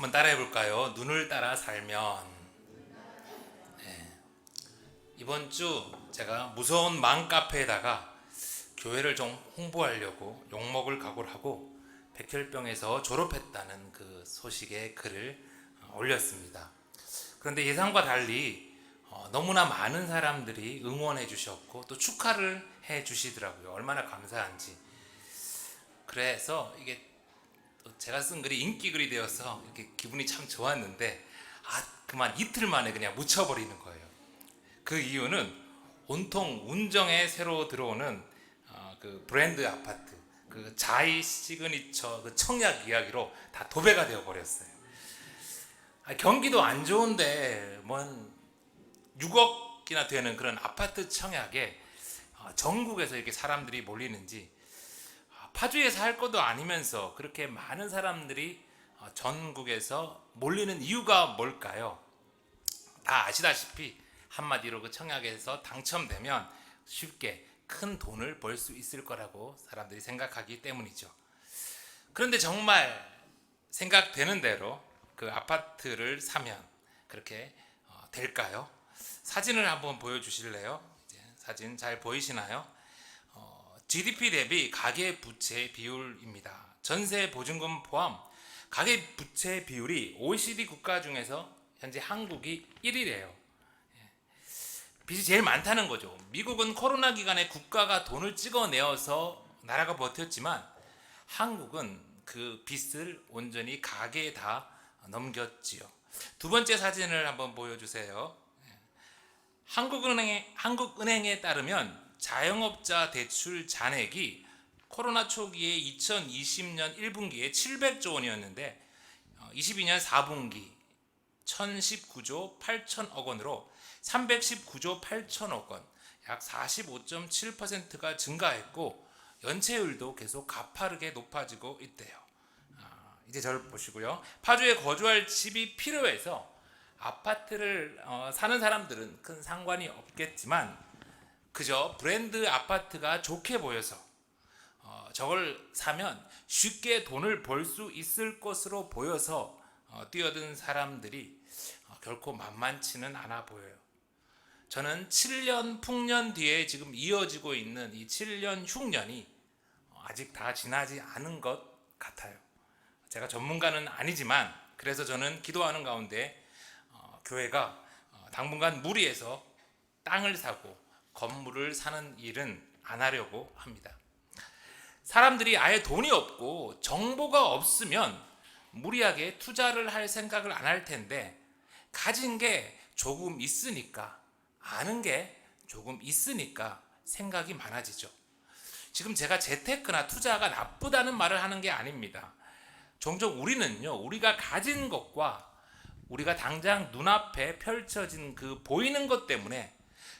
한번 따라해 볼까요? 눈을 따라 살면. 네. 이번 주 제가 무서운 맘카페에다가 교회를 좀 홍보하려고 욕먹을 각오를 하고 백혈병에서 졸업했다는 그 소식의 글을 올렸습니다. 그런데 예상과 달리 너무나 많은 사람들이 응원해 주셨고 또 축하를 해 주시더라고요. 얼마나 감사한지. 그래서 이게 제가 쓴 글이 인기 글이 되어서 이렇게 기분이 참 좋았는데 그만 이틀 만에 그냥 묻혀버리는 거예요. 그 이유는 온통 운정에 새로 들어오는 그 브랜드 아파트, 그 자이 시그니처 그 청약 이야기로 다 도배가 되어 버렸어요. 경기도 안 좋은데 뭔 6억이나 되는 그런 아파트 청약에 전국에서 이렇게 사람들이 몰리는지, 파주에 살 것도 아니면서 그렇게 많은 사람들이 전국에서 몰리는 이유가 뭘까요? 다 아시다시피 한마디로 그 청약에서 당첨되면 쉽게 큰 돈을 벌 수 있을 거라고 사람들이 생각하기 때문이죠. 그런데 정말 생각되는 대로 그 아파트를 사면 그렇게 될까요? 사진을 한번 보여주실래요? 사진 잘 보이시나요? GDP 대비 가계부채 비율입니다. 전세 보증금 포함 가계부채 비율이 OECD 국가 중에서 현재 한국이 1위래요. 빚이 제일 많다는 거죠. 미국은 코로나 기간에 국가가 돈을 찍어내어서 나라가 버텼지만 한국은 그 빚을 온전히 가계에 다 넘겼지요. 두 번째 사진을 한번 보여주세요. 한국은행에 따르면 자영업자 대출 잔액이 코로나 초기에 2020년 1분기에 700조 원이었는데 22년 4분기 1019조 8천억 원으로 319조 8천억 원, 약 45.7%가 증가했고 연체율도 계속 가파르게 높아지고 있대요. 이제 저를 보시고요. 파주에 거주할 집이 필요해서 아파트를 사는 사람들은 큰 상관이 없겠지만 그저 브랜드 아파트가 좋게 보여서 저걸 사면 쉽게 돈을 벌 수 있을 것으로 보여서 뛰어든 사람들이 결코 만만치는 않아 보여요. 저는 7년 풍년 뒤에 지금 이어지고 있는 이 7년 흉년이 아직 다 지나지 않은 것 같아요. 제가 전문가는 아니지만 그래서 저는 기도하는 가운데 교회가 당분간 무리해서 땅을 사고 건물을 사는 일은 안 하려고 합니다. 사람들이 아예 돈이 없고 정보가 없으면 무리하게 투자를 할 생각을 안 할 텐데 가진 게 조금 있으니까, 아는 게 조금 있으니까 생각이 많아지죠. 지금 제가 재테크나 투자가 나쁘다는 말을 하는 게 아닙니다. 종종 우리는요, 우리가 가진 것과 우리가 당장 눈앞에 펼쳐진 그 보이는 것 때문에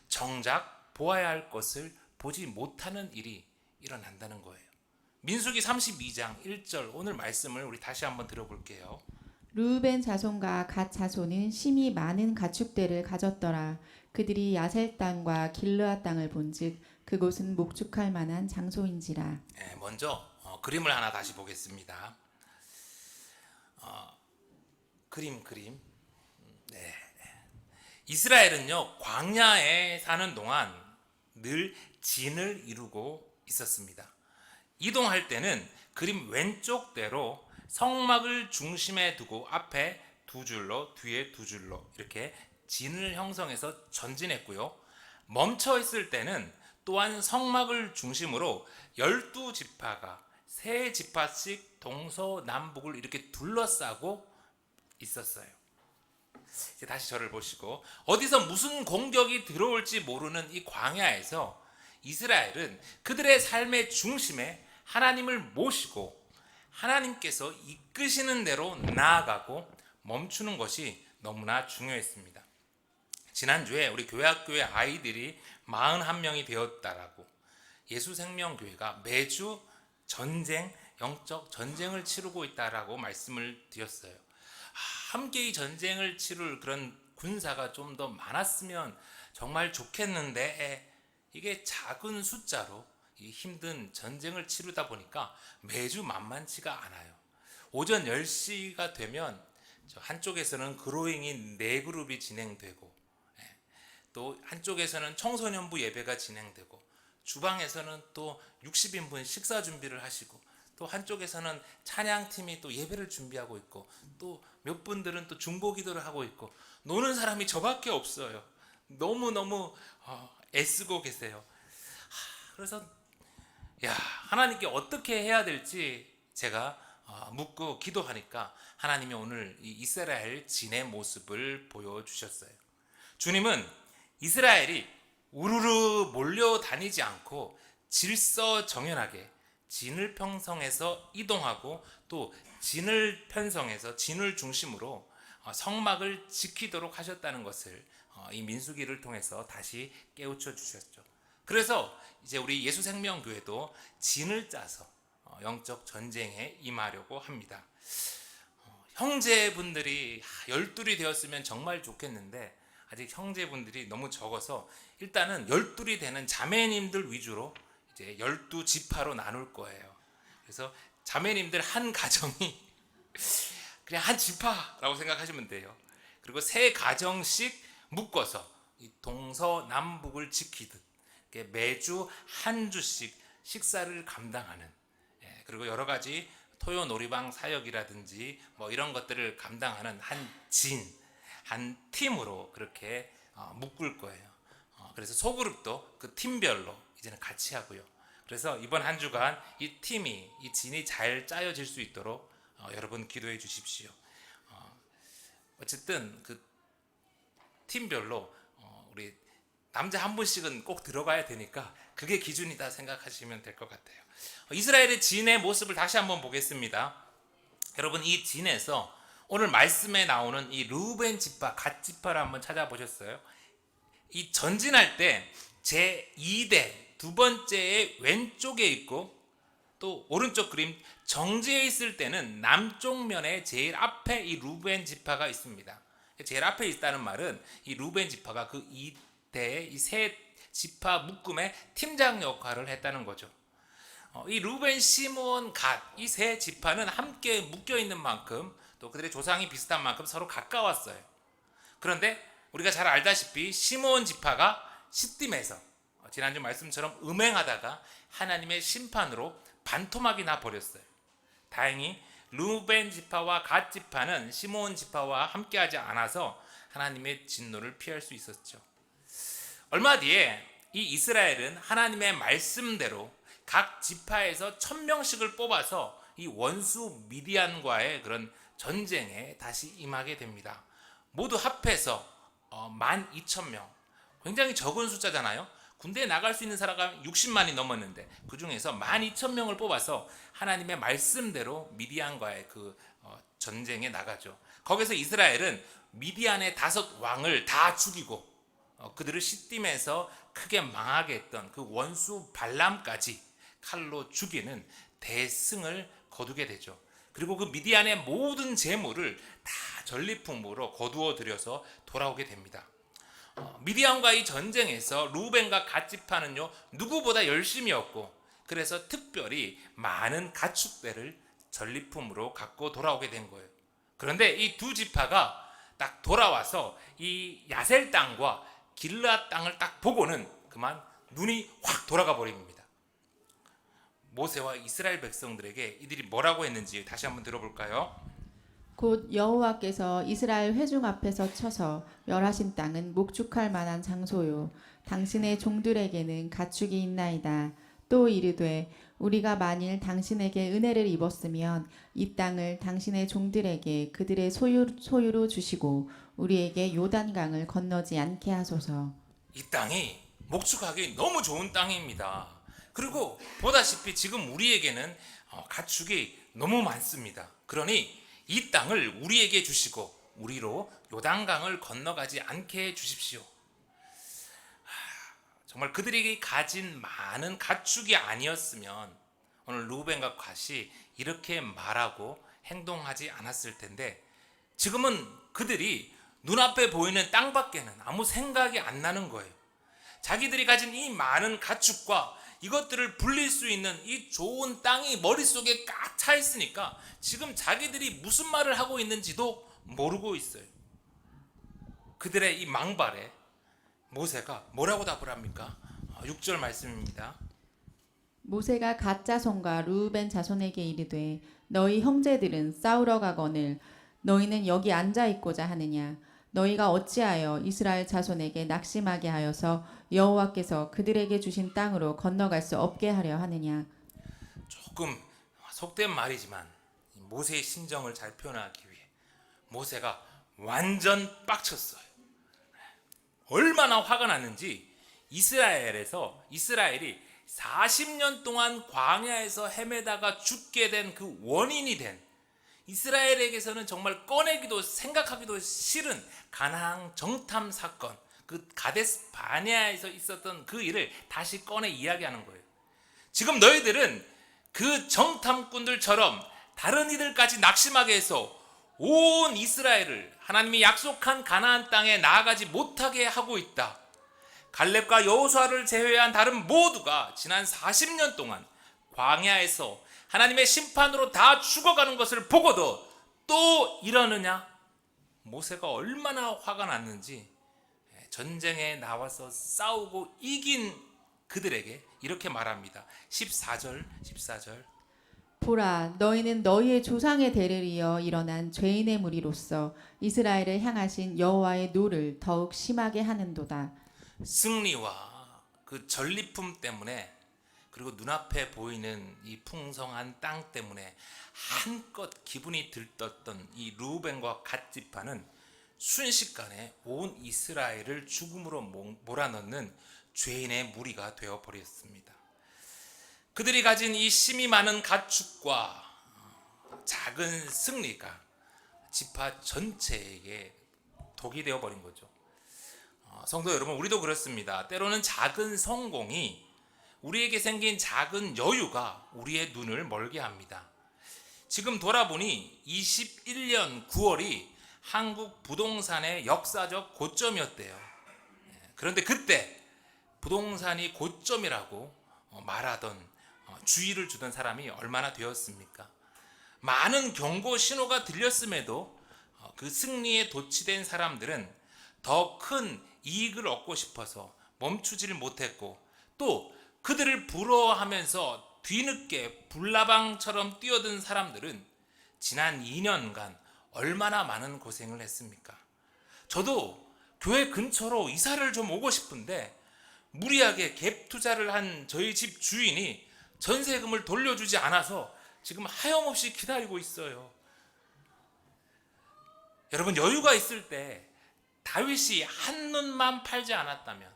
정작 보아야 할 것을 보지 못하는 일이 일어난다는 거예요. 민수기 32장 1절 오늘 말씀을 우리 다시 한번 들어볼게요. 르우벤 자손과 갓 자손은 심히 많은 가축대를 가졌더라. 그들이 야셀 땅과 길르앗 땅을 본즉 그곳은 목축할 만한 장소인지라. 먼저 그림을 하나 다시 보겠습니다. 그림. 네. 이스라엘은요, 광야에 사는 동안 늘 진을 이루고 있었습니다. 이동할 때는 그림 왼쪽대로 성막을 중심에 두고 앞에 두 줄로 뒤에 두 줄로 이렇게 진을 형성해서 전진했고요. 멈춰 있을 때는 또한 성막을 중심으로 12지파가 세 지파씩 동서남북을 이렇게 둘러싸고 있었어요. 이제 다시 저를 보시고, 어디서 무슨 공격이 들어올지 모르는 이 광야에서 이스라엘은 그들의 삶의 중심에 하나님을 모시고 하나님께서 이끄시는 대로 나아가고 멈추는 것이 너무나 중요했습니다. 지난주에 우리 교회학교의 아이들이 41명이 되었다라고 예수생명교회가 매주 영적 전쟁을 치르고 있다라고 말씀을 드렸어요. 함께 이 전쟁을 치룰 그런 군사가 좀 더 많았으면 정말 좋겠는데 이게 작은 숫자로 이 힘든 전쟁을 치르다 보니까 매주 만만치가 않아요. 오전 10시가 되면 한쪽에서는 그로잉이 4그룹이 진행되고, 또 한쪽에서는 청소년부 예배가 진행되고, 주방에서는 또 60인분 식사 준비를 하시고, 또 한쪽에서는 찬양팀이 또 예배를 준비하고 있고, 또 몇 분들은 또 중보기도를 하고 있고, 노는 사람이 저밖에 없어요. 너무너무 애쓰고 계세요. 그래서 하나님께 어떻게 해야 될지 제가 묻고 기도하니까 하나님이 오늘 이 이스라엘 진의 모습을 보여주셨어요. 주님은 이스라엘이 우르르 몰려다니지 않고 질서정연하게 진을 편성해서 이동하고, 또 진을 편성해서 진을 중심으로 성막을 지키도록 하셨다는 것을 이 민수기를 통해서 다시 깨우쳐 주셨죠. 그래서 이제 우리 예수생명교회도 진을 짜서 영적 전쟁에 임하려고 합니다. 형제분들이 12이 되었으면 정말 좋겠는데 아직 형제분들이 너무 적어서 일단은 12이 되는 자매님들 위주로 이제 12지파로 나눌 거예요. 그래서 자매님들 한 가정이 그냥 한 지파라고 생각하시면 돼요. 그리고 3가정씩 묶어서 이 동서남북을 지키듯 매주 한 주씩 식사를 감당하는, 그리고 여러 가지 토요 놀이방 사역이라든지 뭐 이런 것들을 감당하는 한 팀으로 그렇게 묶을 거예요. 그래서 소그룹도 그 팀별로 이제는 같이 하고요. 그래서 이번 한 주간 이 진이 잘 짜여질 수 있도록 여러분 기도해 주십시오. 어쨌든 그 팀별로 우리 남자 한 분씩은 꼭 들어가야 되니까 그게 기준이다 생각하시면 될 것 같아요. 이스라엘의 진의 모습을 다시 한번 보겠습니다. 여러분, 이 진에서 오늘 말씀에 나오는 이 르우벤 지파, 갓 지파를 한번 찾아보셨어요? 이 전진할 때 제2대 두 번째의 왼쪽에 있고, 또 오른쪽 그림 정지해 있을 때는 남쪽 면에 제일 앞에 이 르우벤 지파가 있습니다. 제일 앞에 있다는 말은 이 르우벤 지파가 그 2대의 이 세 지파 묶음의 팀장 역할을 했다는 거죠. 이 르우벤, 시므온, 갓 이 세 지파는 함께 묶여 있는 만큼, 또 그들의 조상이 비슷한 만큼 서로 가까웠어요. 그런데 우리가 잘 알다시피 시므온 지파가 시딤에서 지난주 말씀처럼 음행하다가 하나님의 심판으로 반토막이 나 버렸어요. 다행히 르우벤 지파와 갓 지파는 시므온 지파와 함께하지 않아서 하나님의 진노를 피할 수 있었죠. 얼마 뒤에 이 이스라엘은 하나님의 말씀대로 각 지파에서 1000명씩을 뽑아서 이 원수 미디안과의 그런 전쟁에 다시 임하게 됩니다. 모두 합해서 12,000명, 굉장히 적은 숫자잖아요. 군대에 나갈 수 있는 사람이 60만이 넘었는데 그 중에서 12,000명을 뽑아서 하나님의 말씀대로 미디안과의 그 전쟁에 나가죠. 거기서 이스라엘은 미디안의 5왕을 다 죽이고 그들을 시딤에서 크게 망하게 했던 그 원수 발람까지 칼로 죽이는 대승을 거두게 되죠. 그리고 그 미디안의 모든 재물을 다 전리품으로 거두어 들여서 돌아오게 됩니다. 미디안과 이 전쟁에서 르우벤과 갓 지파는요 누구보다 열심이었고, 그래서 특별히 많은 가축대를 전리품으로 갖고 돌아오게 된 거예요. 그런데 이 두 지파가 딱 돌아와서 이 야셀 땅과 길르앗 땅을 딱 보고는 그만 눈이 확 돌아가 버립니다. 모세와 이스라엘 백성들에게 이들이 뭐라고 했는지 다시 한번 들어볼까요? 곧 여호와께서 이스라엘 회중 앞에서 쳐서 멸하신 땅은 목축할 만한 장소요, 당신의 종들에게는 가축이 있나이다. 또 이르되 우리가 만일 당신에게 은혜를 입었으면 이 땅을 당신의 종들에게 그들의 소유로 주시고 우리에게 요단강을 건너지 않게 하소서. 이 땅이 목축하기 너무 좋은 땅입니다. 그리고 보다시피 지금 우리에게는 가축이 너무 많습니다. 그러니 이 땅을 우리에게 주시고 우리로 요단강을 건너가지 않게 해 주십시오. 정말 그들이 가진 많은 가축이 아니었으면 오늘 르우벤과 갓이 이렇게 말하고 행동하지 않았을 텐데, 지금은 그들이 눈앞에 보이는 땅밖에는 아무 생각이 안 나는 거예요. 자기들이 가진 이 많은 가축과 이것들을 불릴 수 있는 이 좋은 땅이 머릿속에 꽉 차 있으니까 지금 자기들이 무슨 말을 하고 있는지도 모르고 있어요. 그들의 이 망발에 모세가 뭐라고 답을 합니까? 6절 말씀입니다. 모세가 갓 자손과 르우벤 자손에게 이르되 너희 형제들은 싸우러 가거늘 너희는 여기 앉아 있고자 하느냐 너희가 어찌하여 이스라엘 자손에게 낙심하게 하여서 여호와께서 그들에게 주신 땅으로 건너갈 수 없게 하려 하느냐. 조금 속된 말이지만 모세의 심정을 잘 표현하기 위해 모세가 완전 빡쳤어요. 얼마나 화가 났는지 이스라엘이 40년 동안 광야에서 헤매다가 죽게 된 그 원인이 된 이스라엘에게서는 정말 꺼내기도 생각하기도 싫은 가나안 정탐 사건, 그 가데스 바네아에서 있었던 그 일을 다시 꺼내 이야기하는 거예요. 지금 너희들은 그 정탐꾼들처럼 다른 이들까지 낙심하게 해서 온 이스라엘을 하나님이 약속한 가나안 땅에 나아가지 못하게 하고 있다. 갈렙과 여호수아를 제외한 다른 모두가 지난 40년 동안 광야에서 하나님의 심판으로 다 죽어가는 것을 보고도 또 이러느냐? 모세가 얼마나 화가 났는지 전쟁에 나와서 싸우고 이긴 그들에게 이렇게 말합니다. 14절 보라 너희는 너희의 조상의 대를 이어 일어난 죄인의 무리로서 이스라엘을 향하신 여호와의 노를 더욱 심하게 하는도다. 승리와 그 전리품 때문에 그리고 눈앞에 보이는 이 풍성한 땅 때문에 한껏 기분이 들떴던 이 르우벤과 갓 지파는 순식간에 온 이스라엘을 죽음으로 몰아넣는 죄인의 무리가 되어버렸습니다. 그들이 가진 이 심이 많은 가축과 작은 승리가 지파 전체에게 독이 되어버린 거죠. 성도 여러분, 우리도 그렇습니다. 때로는 작은 성공이 우리에게 생긴 작은 여유가 우리의 눈을 멀게 합니다. 지금 돌아보니 21년 9월이 한국 부동산의 역사적 고점이었대요. 그런데 그때 부동산이 고점이라고 말하던 주의를 주던 사람이 얼마나 되었습니까? 많은 경고 신호가 들렸음에도 그 승리에 도취된 사람들은 더 큰 이익을 얻고 싶어서 멈추지를 못했고 또 그들을 부러워하면서 뒤늦게 불나방처럼 뛰어든 사람들은 지난 2년간 얼마나 많은 고생을 했습니까? 저도 교회 근처로 이사를 좀 오고 싶은데 무리하게 갭 투자를 한 저희 집 주인이 전세금을 돌려주지 않아서 지금 하염없이 기다리고 있어요. 여러분, 여유가 있을 때 다윗이 한눈만 팔지 않았다면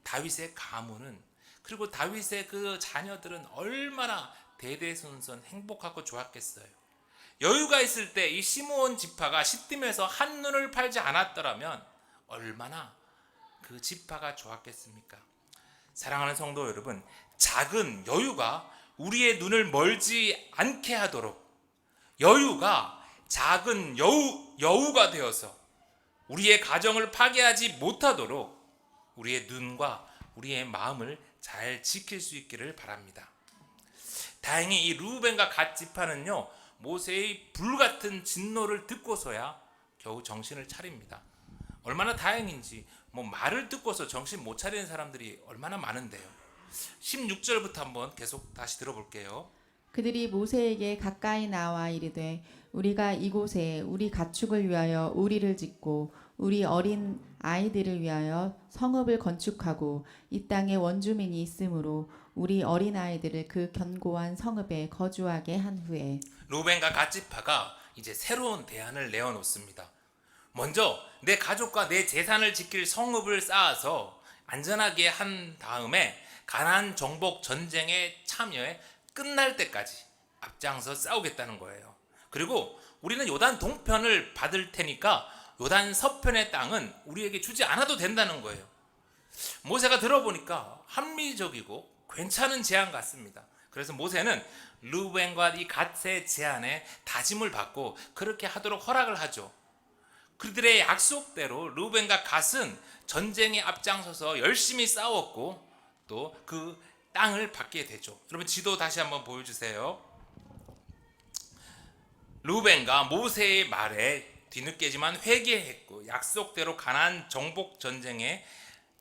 다윗의 가문은 그리고 다윗의 그 자녀들은 얼마나 대대손손 행복하고 좋았겠어요. 여유가 있을 때 이 시므온 지파가 시딤에서 한눈을 팔지 않았더라면 얼마나 그 지파가 좋았겠습니까? 사랑하는 성도 여러분, 작은 여유가 우리의 눈을 멀지 않게 하도록 여유가 작은 여우가 되어서 우리의 가정을 파괴하지 못하도록 우리의 눈과 우리의 마음을 잘 지킬 수 있기를 바랍니다. 다행히 이 르우벤과 갓 지파는요, 모세의 불같은 진노를 듣고서야 겨우 정신을 차립니다. 얼마나 다행인지 말을 듣고서 정신 못 차리는 사람들이 얼마나 많은데요. 16절부터 한번 계속 다시 들어볼게요. 그들이 모세에게 가까이 나와 이르되 우리가 이곳에 우리 가축을 위하여 우리를 짓고 우리 어린 아이들을 위하여 성읍을 건축하고 이 땅에 원주민이 있으므로 우리 어린 아이들을 그 견고한 성읍에 거주하게 한 후에 르우벤과 갓 지파가 이제 새로운 대안을 내어놓습니다. 먼저 내 가족과 내 재산을 지킬 성읍을 쌓아서 안전하게 한 다음에 가나안 정복 전쟁에 참여해 끝날 때까지 앞장서 싸우겠다는 거예요. 그리고 우리는 요단 동편을 받을 테니까 요단 서편의 땅은 우리에게 주지 않아도 된다는 거예요. 모세가 들어보니까 합리적이고 괜찮은 제안 같습니다. 그래서 모세는 르우벤과 이 갓의 제안에 다짐을 받고 그렇게 하도록 허락을 하죠. 그들의 약속대로 르우벤과 갓은 전쟁에 앞장서서 열심히 싸웠고 또 그 땅을 받게 되죠. 여러분 지도 다시 한번 보여주세요. 루벤과 모세의 말에 뒤늦게지만 회개했고 약속대로 가나안 정복 전쟁에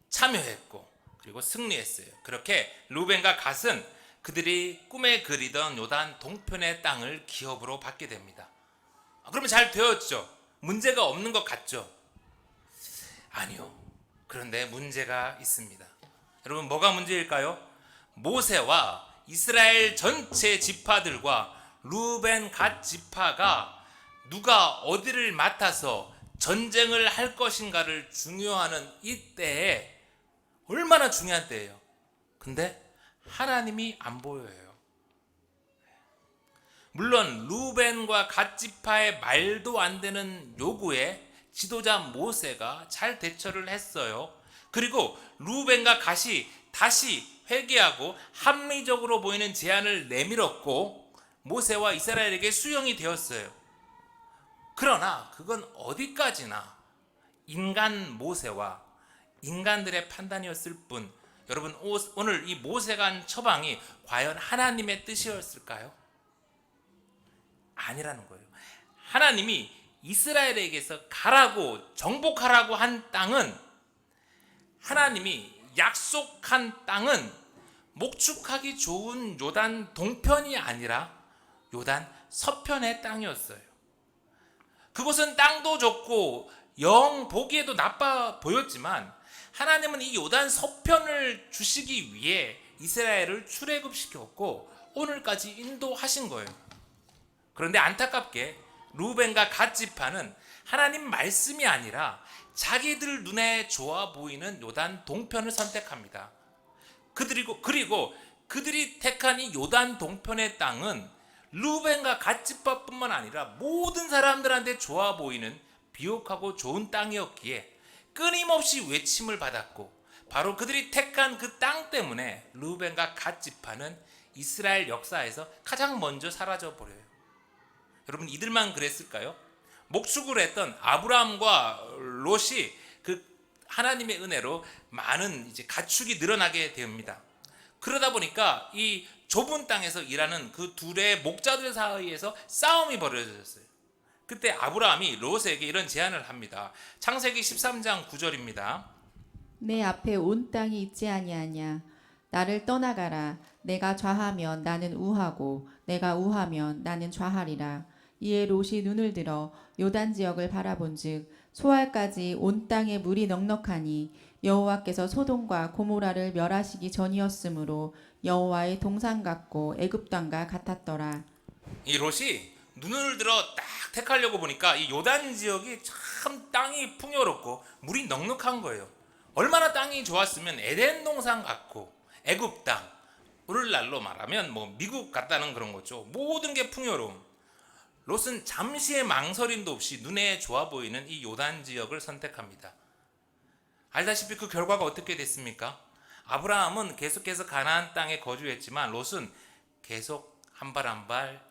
참여했고 그리고 승리했어요. 그렇게 루벤과 갓은 그들이 꿈에 그리던 요단 동편의 땅을 기업으로 받게 됩니다. 그러면 잘 되었죠? 문제가 없는 것 같죠? 아니요. 그런데 문제가 있습니다. 여러분 뭐가 문제일까요? 모세와 이스라엘 전체 지파들과 루벤 갓 지파가 누가 어디를 맡아서 전쟁을 할 것인가를 중요하는 이때에 얼마나 중요한 때예요. 근데 하나님이 안 보여요. 물론 루벤과 갓 지파의 말도 안 되는 요구에 지도자 모세가 잘 대처를 했어요. 그리고 루벤과 갓이 다시 회개하고 합리적으로 보이는 제안을 내밀었고 모세와 이스라엘에게 수용이 되었어요. 그러나 그건 어디까지나 인간 모세와 인간들의 판단이었을 뿐, 여러분 오늘 이 모세가 한 처방이 과연 하나님의 뜻이었을까요? 아니라는 거예요. 하나님이 이스라엘에게서 가라고 정복하라고 한 땅은, 하나님이 약속한 땅은 목축하기 좋은 요단 동편이 아니라 요단 서편의 땅이었어요. 그곳은 땅도 좋고 영 보기에도 나빠 보였지만 하나님은 이 요단 서편을 주시기 위해 이스라엘을 출애굽시켰고 오늘까지 인도하신 거예요. 그런데 안타깝게 루벤과 갓 지파는 하나님 말씀이 아니라 자기들 눈에 좋아 보이는 요단 동편을 선택합니다. 그리고 그들이 택한 이 요단 동편의 땅은 루벤과 갓 지파뿐만 아니라 모든 사람들한테 좋아 보이는 비옥하고 좋은 땅이었기에 끊임없이 외침을 받았고, 바로 그들이 택한 그 땅 때문에 루벤과 갓 지파는 이스라엘 역사에서 가장 먼저 사라져 버려요. 여러분 이들만 그랬을까요? 목축을 했던 아브라함과 롯이 그 하나님의 은혜로 많은 이제 가축이 늘어나게 됩니다. 그러다 보니까 이 좁은 땅에서 일하는 그 둘의 목자들 사이에서 싸움이 벌어졌어요. 그때 아브라함이 롯에게 이런 제안을 합니다. 창세기 13장 9절입니다. 내 앞에 온 땅이 있지 아니하냐. 나를 떠나가라. 내가 좌하면 나는 우하고 내가 우하면 나는 좌하리라. 이에 롯이 눈을 들어 요단 지역을 바라본즉 소알까지 온 땅에 물이 넉넉하니 여호와께서 소돔과 고모라를 멸하시기 전이었으므로 여호와의 동산 같고 애굽 땅과 같았더라. 이 롯이 눈을 들어 딱 택하려고 보니까 이 요단 지역이 참 땅이 풍요롭고 물이 넉넉한 거예요. 얼마나 땅이 좋았으면 에덴 동산 같고 애굽 땅, 오늘날로 말하면 뭐 미국 같다는 그런 거죠. 모든 게 풍요로운. 롯은 잠시의 망설임도 없이 눈에 좋아 보이는 이 요단 지역을 선택합니다. 알다시피 그 결과가 어떻게 됐습니까? 아브라함은 계속해서 가나안 땅에 거주했지만 롯은 계속 한 발 한 발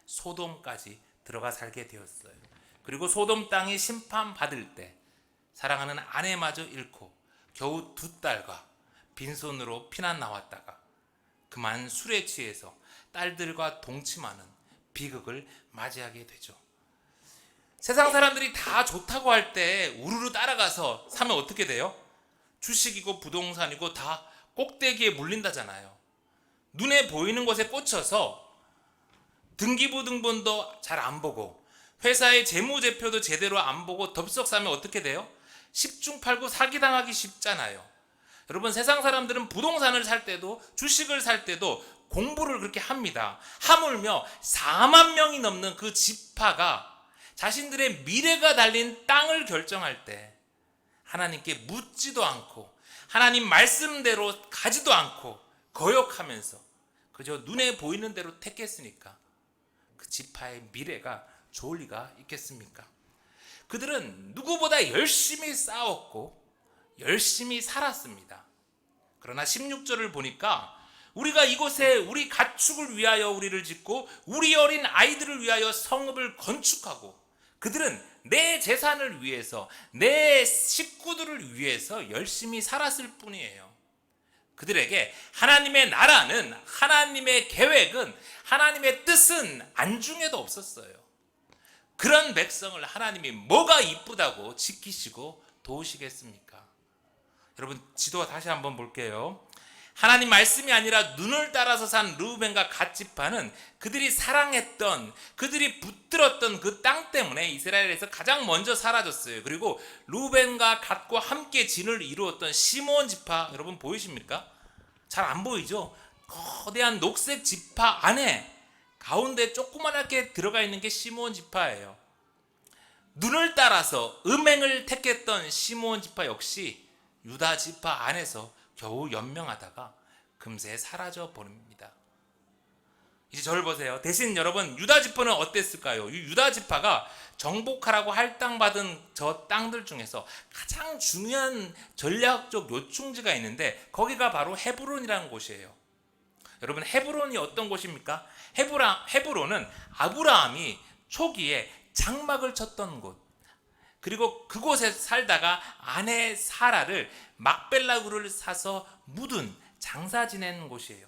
소돔까지 들어가 살게 되었어요. 그리고 소돔 땅이 심판받을 때 사랑하는 아내마저 잃고 겨우 2딸과 빈손으로 피난 나왔다가 그만 술에 취해서 딸들과 동침하는 비극을 맞이하게 되죠. 세상 사람들이 다 좋다고 할 때 우르르 따라가서 사면 어떻게 돼요? 주식이고 부동산이고 다 꼭대기에 물린다잖아요. 눈에 보이는 것에 꽂혀서 등기부등본도 잘 안 보고 회사의 재무제표도 제대로 안 보고 덥석 사면 어떻게 돼요? 10중 8구 사기당하기 쉽잖아요. 여러분 세상 사람들은 부동산을 살 때도 주식을 살 때도 공부를 그렇게 합니다. 하물며 4만 명이 넘는 그 지파가 자신들의 미래가 달린 땅을 결정할 때 하나님께 묻지도 않고 하나님 말씀대로 가지도 않고 거역하면서 그저 눈에 보이는 대로 택했으니까 그 지파의 미래가 좋을 리가 있겠습니까? 그들은 누구보다 열심히 싸웠고 열심히 살았습니다. 그러나 16절을 보니까 우리가 이곳에 우리 가축을 위하여 우리를 짓고 우리 어린 아이들을 위하여 성읍을 건축하고, 그들은 내 재산을 위해서 내 식구들을 위해서 열심히 살았을 뿐이에요. 그들에게 하나님의 나라는, 하나님의 계획은, 하나님의 뜻은 안중에도 없었어요. 그런 백성을 하나님이 뭐가 이쁘다고 지키시고 도우시겠습니까? 여러분, 지도 다시 한번 볼게요. 하나님 말씀이 아니라 눈을 따라서 산 르우벤과 갓 지파는 그들이 사랑했던, 그들이 붙들었던 그 땅 때문에 이스라엘에서 가장 먼저 사라졌어요. 그리고 르우벤과 갓과 함께 진을 이루었던 시므온 지파, 여러분 보이십니까? 잘 안 보이죠? 거대한 녹색 지파 안에 가운데 조그맣게 들어가 있는 게 시므온 지파예요. 눈을 따라서 음행을 택했던 시므온 지파 역시 유다 지파 안에서 겨우 연명하다가 금세 사라져 버립니다. 이제 저를 보세요. 대신 여러분, 유다 지파는 어땠을까요? 유다 지파가 정복하라고 할당받은 저 땅들 중에서 가장 중요한 전략적 요충지가 있는데 거기가 바로 헤브론이라는 곳이에요. 여러분, 헤브론이 어떤 곳입니까? 헤브론은 아브라함이 초기에 장막을 쳤던 곳, 그리고 그곳에 살다가 아내 사라를 막벨라굴을 사서 묻은, 장사 지낸 곳이에요.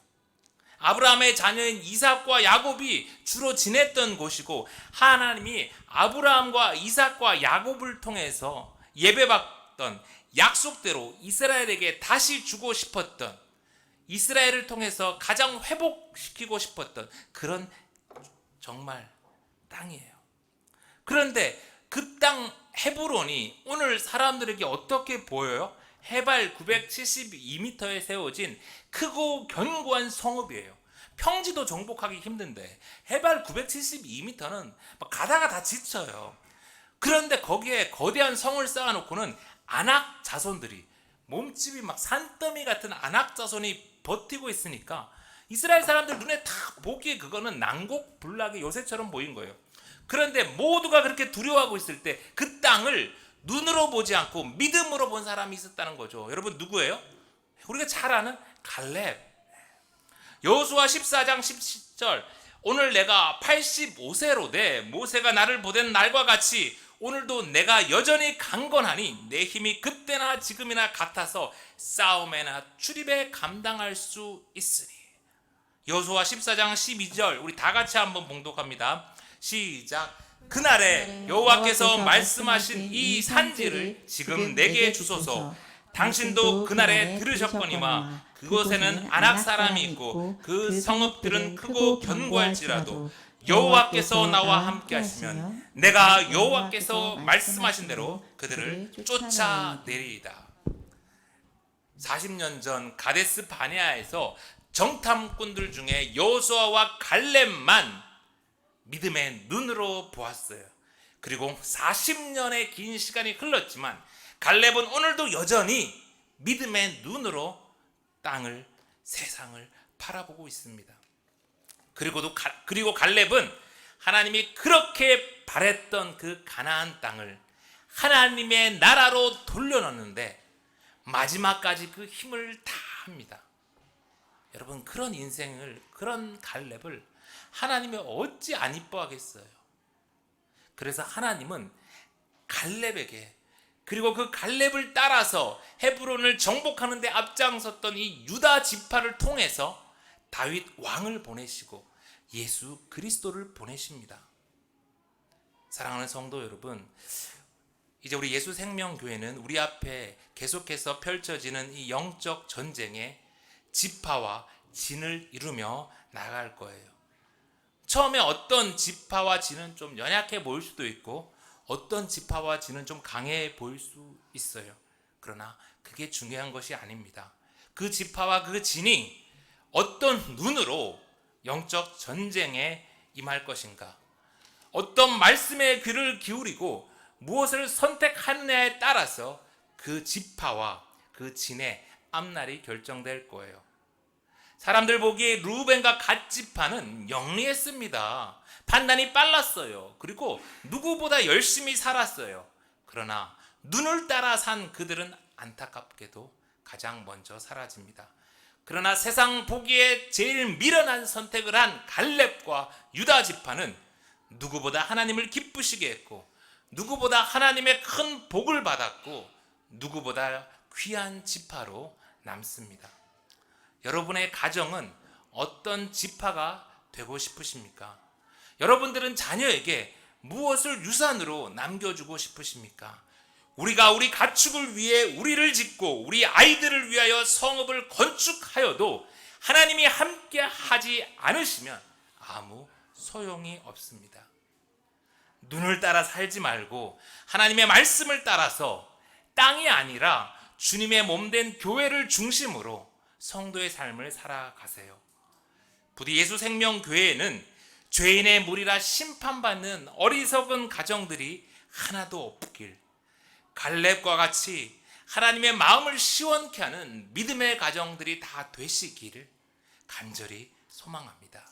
아브라함의 자녀인 이삭과 야곱이 주로 지냈던 곳이고, 하나님이 아브라함과 이삭과 야곱을 통해서 예배받던 약속대로 이스라엘에게 다시 주고 싶었던, 이스라엘을 통해서 가장 회복시키고 싶었던 그런 정말 땅이에요. 그런데 그 땅 헤브론이 오늘 사람들에게 어떻게 보여요? 해발 972m에 세워진 크고 견고한 성읍이에요. 평지도 정복하기 힘든데 해발 972m는 가다가 다 지쳐요. 그런데 거기에 거대한 성을 쌓아놓고는 아낙 자손들이, 몸집이 막 산더미 같은 아낙 자손이 버티고 있으니까 이스라엘 사람들 눈에 다 보기에 그거는 난곡불락의 요새처럼 보인 거예요. 그런데 모두가 그렇게 두려워하고 있을 때 그 땅을 눈으로 보지 않고 믿음으로 본 사람이 있었다는 거죠. 여러분, 누구예요? 우리가 잘 아는 갈렙. 여호수아 14장 10절, 오늘 내가 85세로 돼 모세가 나를 보낸 날과 같이 오늘도 내가 여전히 강건하니 내 힘이 그때나 지금이나 같아서 싸움에나 출입에 감당할 수 있으니. 여호수아 14장 12절, 우리 다 같이 한번 봉독합니다. 시작. 그날에 여호와께서 말씀하신 이 산지를 지금 내게 주소서. 당신도 그날에 들으셨거니와 그곳에는 아낙 사람이 있고 그 성읍들은 크고 견고할지라도 여호와께서 나와 함께 하시면 내가 여호와께서 말씀하신 대로 그들을 쫓아내리이다. 40년 전 가데스 바네아에서 정탐꾼들 중에 여호수아와 갈렙만 믿음의 눈으로 보았어요. 그리고 40년의 긴 시간이 흘렀지만 갈렙은 오늘도 여전히 믿음의 눈으로 땅을, 세상을 바라보고 있습니다. 그리고 갈렙은 하나님이 그렇게 바랬던 그 가나안 땅을 하나님의 나라로 돌려놓는데 마지막까지 그 힘을 다합니다. 여러분, 그런 인생을, 그런 갈렙을 하나님이 어찌 안 이뻐하겠어요. 그래서 하나님은 갈렙에게, 그리고 그 갈렙을 따라서 헤브론을 정복하는 데 앞장섰던 이 유다 지파를 통해서 다윗 왕을 보내시고 예수 그리스도를 보내십니다. 사랑하는 성도 여러분, 이제 우리 예수생명교회는 우리 앞에 계속해서 펼쳐지는 이 영적 전쟁에 지파와 진을 이루며 나아갈 거예요. 처음에 어떤 지파와 진은 좀 연약해 보일 수도 있고 어떤 지파와 진은 좀 강해 보일 수 있어요. 그러나 그게 중요한 것이 아닙니다. 그 지파와 그 진이 어떤 눈으로 영적 전쟁에 임할 것인가, 어떤 말씀에 귀를 기울이고 무엇을 선택하느냐에 따라서 그 지파와 그 진의 앞날이 결정될 거예요. 사람들 보기에 르우벤과 갓 지파는 영리했습니다. 판단이 빨랐어요. 그리고 누구보다 열심히 살았어요. 그러나 눈을 따라 산 그들은 안타깝게도 가장 먼저 사라집니다. 그러나 세상 보기에 제일 미련한 선택을 한 갈렙과 유다 지파는 누구보다 하나님을 기쁘시게 했고, 누구보다 하나님의 큰 복을 받았고, 누구보다 귀한 지파로 남습니다. 여러분의 가정은 어떤 지파가 되고 싶으십니까? 여러분들은 자녀에게 무엇을 유산으로 남겨주고 싶으십니까? 우리가 우리 가축을 위해 우리를 짓고 우리 아이들을 위하여 성읍을 건축하여도 하나님이 함께 하지 않으시면 아무 소용이 없습니다. 눈을 따라 살지 말고 하나님의 말씀을 따라서 땅이 아니라 주님의 몸된 교회를 중심으로 성도의 삶을 살아가세요. 부디 예수생명교회에는 죄인의 무리라 심판받는 어리석은 가정들이 하나도 없길, 갈렙과 같이 하나님의 마음을 시원케 하는 믿음의 가정들이 다 되시기를 간절히 소망합니다.